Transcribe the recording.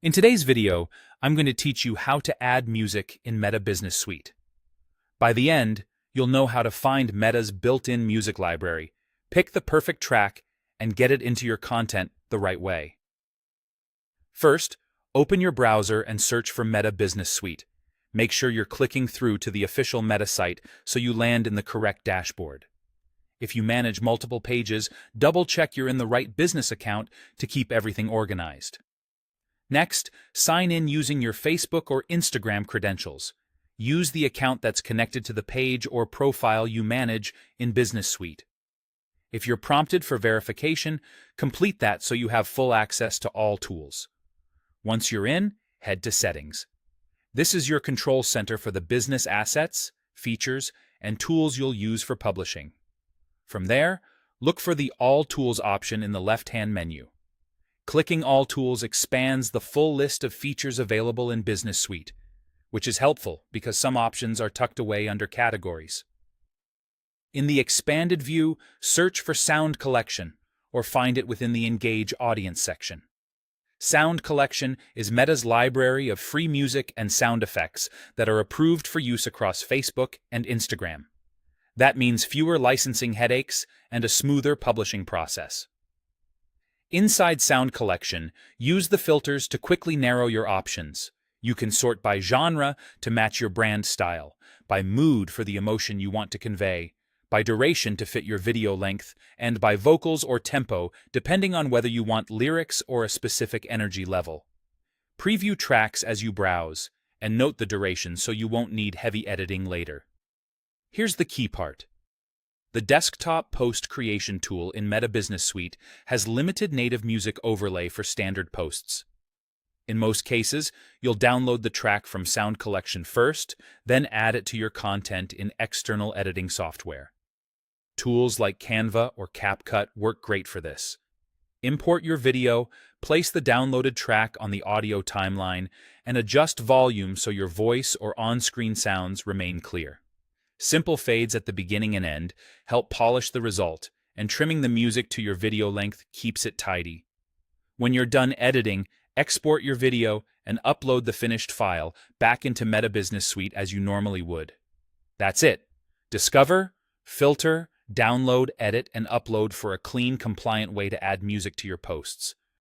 In today's video, I'm going to teach you how to add music in Meta Business Suite. By the end, you'll know how to find Meta's built-in music library, pick the perfect track, and get it into your content the right way. First, open your browser and search for Meta Business Suite. Make sure you're clicking through to the official Meta site so you land in the correct dashboard. If you manage multiple pages, double-check you're in the right business account to keep everything organized. Next, sign in using your Facebook or Instagram credentials. Use the account that's connected to the page or profile you manage in Business Suite. If you're prompted for verification, complete that so you have full access to all tools. Once you're in, head to Settings. This is your control center for the business assets, features, and tools you'll use for publishing. From there, look for the All Tools option in the left-hand menu. Clicking All Tools expands the full list of features available in Business Suite, which is helpful because some options are tucked away under categories. In the expanded view, search for Sound Collection, or find it within the Engage Audience section. Sound Collection is Meta's library of free music and sound effects that are approved for use across Facebook and Instagram. That means fewer licensing headaches and a smoother publishing process. Inside Sound Collection, use the filters to quickly narrow your options. You can sort by genre to match your brand style, by mood for the emotion you want to convey, by duration to fit your video length, and by vocals or tempo depending on whether you want lyrics or a specific energy level. Preview tracks as you browse, and note the duration so you won't need heavy editing later. Here's the key part. The desktop post creation tool in Meta Business Suite has limited native music overlay for standard posts. In most cases, you'll download the track from Sound Collection first, then add it to your content in external editing software. Tools like Canva or CapCut work great for this. Import your video, place the downloaded track on the audio timeline, and adjust volume so your voice or on-screen sounds remain clear. Simple fades at the beginning and end help polish the result, and trimming the music to your video length keeps it tidy. When you're done editing, export your video and upload the finished file back into Meta Business Suite as you normally would. That's it. Discover, filter, download, edit, and upload for a clean, compliant way to add music to your posts.